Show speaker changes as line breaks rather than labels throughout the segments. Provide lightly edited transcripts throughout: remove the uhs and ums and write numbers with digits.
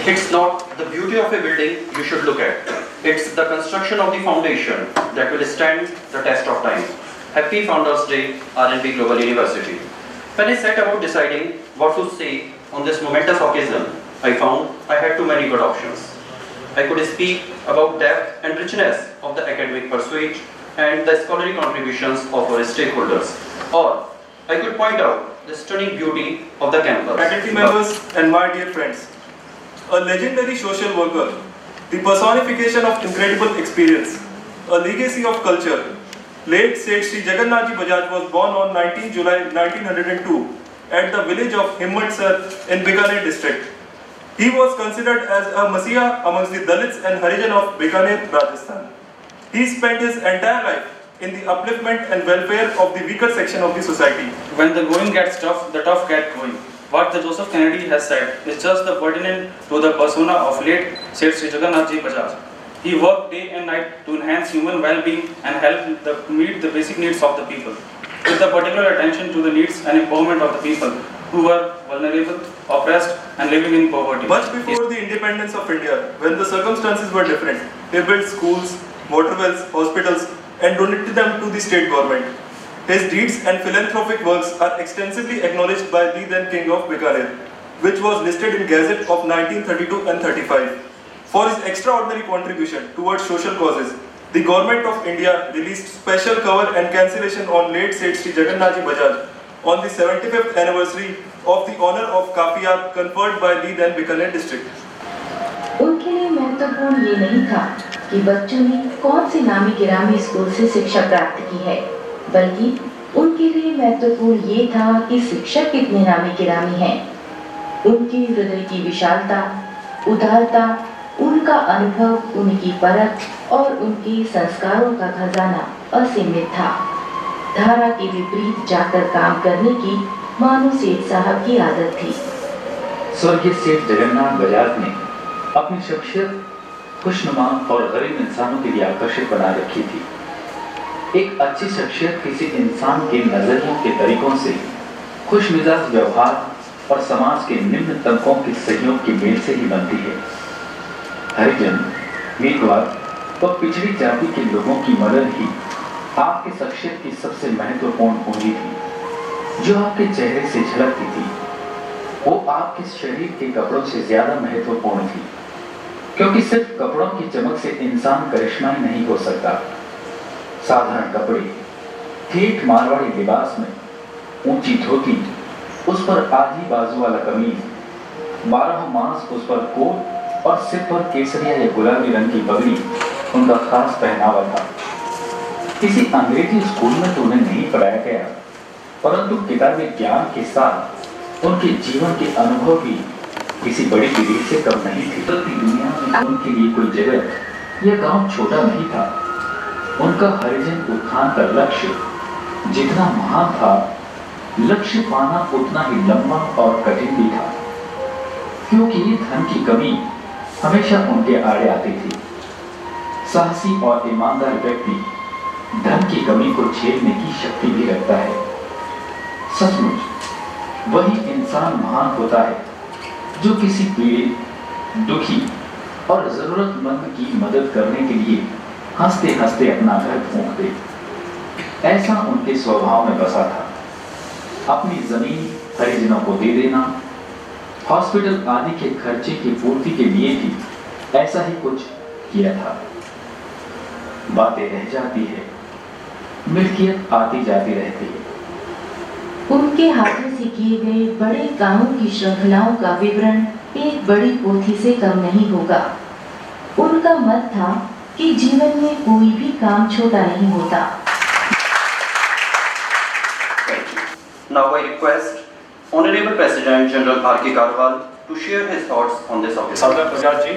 It's not the beauty of a building you should look at. It's the construction of the foundation that will stand the test of time. Happy Founders Day, RNB Global University. When I set about deciding what to say on this momentous occasion, I found I had too many good options. I could speak about depth and richness of the academic pursuit and the scholarly contributions of our stakeholders. Or I could point out the stunning beauty of the campus.
Faculty members and my dear friends, a legendary social worker, the personification of incredible experience, a legacy of culture, late Seth Sri Jagannath Ji Bajaj was born on 19 July 1902 at the village of Himmatsar in Bikaner district. He was considered as a messiah amongst the Dalits and Harijan of Bikaner, Rajasthan. He spent his entire life in the upliftment and welfare of the weaker section of the society.
When the going gets tough, the tough get going. What the Joseph Kennedy has said is just the pertinent to the persona of late Seth Sri Jagannath Ji Bajaj. He worked day and night to enhance human well-being and help meet the basic needs of the people, with a particular attention to the needs and empowerment of the people who were vulnerable, oppressed and living in poverty.
Much before the independence of India, when the circumstances were different, he built schools, water wells, hospitals and donated them to the state government. His deeds and philanthropic works are extensively acknowledged by the then King of Bikaner, which was listed in Gazette of 1932 and 35. For his extraordinary contribution towards social causes, the Government of India released special cover and cancellation on late Seth Sri Jagannath Ji Bajaj on the 75th anniversary of the honor of Kafiyat conferred by the then Bikaner district.
उनके लिए महत्वपूर्ण ये नहीं था कि बच्चों ने कौन से नामी गिरामी स्कूल से शिक्षा प्राप्त की है, बल्कि उनके लिए महत्वपूर्ण ये था कि शिक्षक कितने नामी गिरामी हैं। उनके हृदय की विशालता, उदारता, उनका अनुभव, उनकी परख और उनके संस्कारों का खजाना असीमित था। धारा के विपरीत जाकर काम करने की मानो सेठ साहब की आदत थी।
स्वर्गीय सेठ जगन्नाथ बजाज ने अपनी शख्सियत खुशनुमा और गरीब इंसानों के लिए आकर्षक बना रखी थी। एक अच्छी शख्सियत किसी इंसान के नजरियों के तरीकों से खुश मिजाज व्यवहार और समाज के निम्न तबकों के सहयोग के मेल से ही बनती है। हरिजन, विधवा और पिछड़ी जाति के लोगों की मदद ही आपकी शख्सियत की सबसे महत्वपूर्ण पूंजी थी। जो आपके चेहरे से झलकती थी वो आपके शरीर के कपड़ों से ज्यादा महत्वपूर्ण थी, क्योंकि सिर्फ कपड़ों की चमक से इंसान करिश्माई नहीं हो सकता। साधारण कपड़े, ठेठ मारवाड़ी लिबास में ऊंची धोती, उस पर आधी बाजू वाला कमीज, 12 मास उस पर कोट और सिर पर केसरिया या गुलाबी रंग की पगड़ी उनका खास पहनावा था। किसी अंग्रेजी स्कूल में तो उन्हें नहीं पढ़ाया गया, परंतु किताबी ज्ञान के साथ उनके जीवन के अनुभव भी किसी बड़ी पीढ़ी से कम नहीं थे। दुनिया में उनके लिए कोई जगत या गांव छोटा नहीं था। उनका हरिजन उत्थान का लक्ष्य जितना महान था, लक्ष्य पाना उतना ही लंबा और कठिन भी था, क्योंकि धन की कमी हमेशा उनके आड़े आती थी। साहसी और ईमानदार व्यक्ति धन की कमी को झेलने की शक्ति भी रखता है। सचमुच वही इंसान महान होता है जो किसी पीड़ित, दुखी और जरूरतमंद की मदद करने के लिए हंसते हंसते अपना घर फूंक दे। ऐसा उनके स्वभाव में बसा था। अपनी जमीन हरिजनों को दे देना, हॉस्पिटल आदि के खर्चे की पूर्ति के लिए भी ऐसा ही कुछ किया था। बातें रह जाती है, मिल्कियत आती जाती रहती है।
उनके हाथों से किए गए बड़े कामों की श्रृंखलाओं का विवरण एक बड़ी पोथी से कम नहीं होगा। उनका मत था कि जीवन में कोई भी काम छोटा नहीं होता।
Now I request Honorable President General R.K. Karwal to share his thoughts on this occasion.
Sardar Bajaj ji,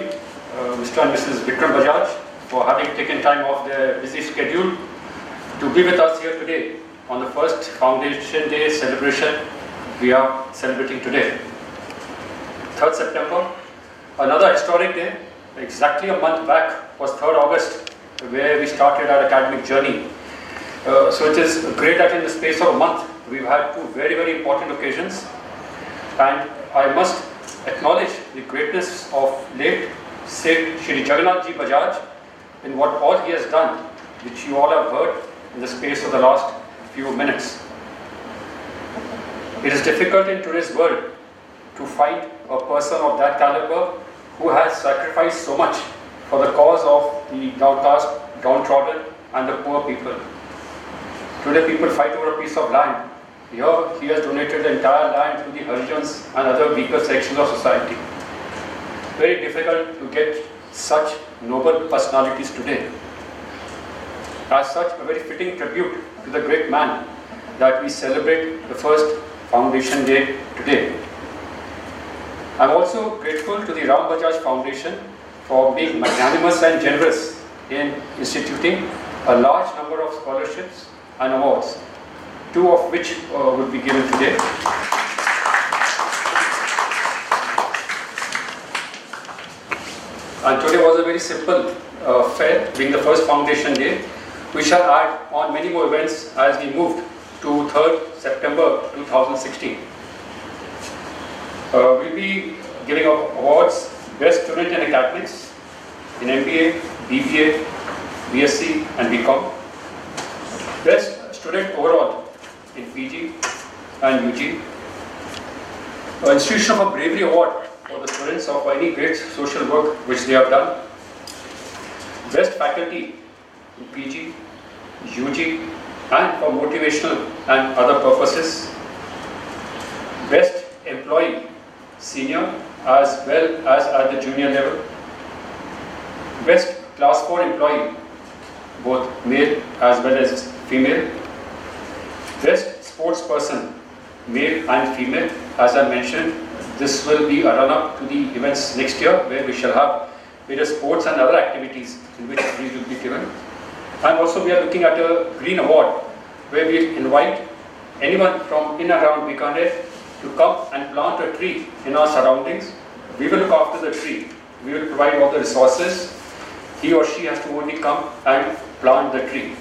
Mr. and Mrs. Vikram Bajaj, for having taken time off their busy schedule to be with us here today on the first Foundation Day celebration we are celebrating today. 3rd September, another historic day. Exactly a month back was 3rd August, where we started our academic journey. So it is great that in the space of a month we've had two very, very important occasions, and I must acknowledge the greatness of late Seth Shri Jagannath Ji Bajaj in what all he has done, which you all have heard in the space of the last few minutes. It is difficult in today's world to find a person of that caliber who has sacrificed so much for the cause of the downcast, downtrodden and the poor people. Today people fight over a piece of land. Here he has donated the entire land to the Harijans and other weaker sections of society. Very difficult to get such noble personalities today. As such, a very fitting tribute to the great man that we celebrate the first Foundation Day today. I am also grateful to the Ram Bajaj Foundation for being magnanimous and generous in instituting a large number of scholarships and awards, two of which will be given today. And today was a very simple fair, being the first Foundation Day. We shall add on many more events as we moved to 3rd September 2016. We'll be giving out awards, Best Student in Academics in MBA, BBA, BSc and BCom. Best Student Overall in PG and UG. Institution of a Bravery Award for the students of any great social work which they have done. Best Faculty in PG, UG and for motivational and other purposes. Best Employee Senior as well as at the junior level. Best Class 4 Employee, both male as well as female. Best Sports Person, male and female. As I mentioned, this will be a run-up to the events next year where we shall have various sports and other activities in which these will be given. And also we are looking at a Green Award where we invite anyone from in and around Bikaner to come and plant a tree in our surroundings. We will look after the tree. We will provide all the resources. He or she has to only come and plant the tree.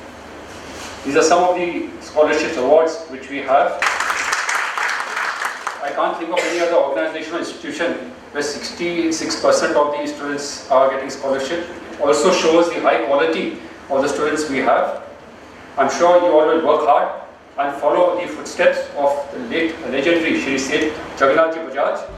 These are some of the scholarships awards which we have. I can't think of any other organization or institution where 66% of the students are getting scholarship. It also shows the high quality of the students we have. I'm sure you all will work hard and follow the footsteps of the late legendary Shri Seth Jagannath Ji Bajaj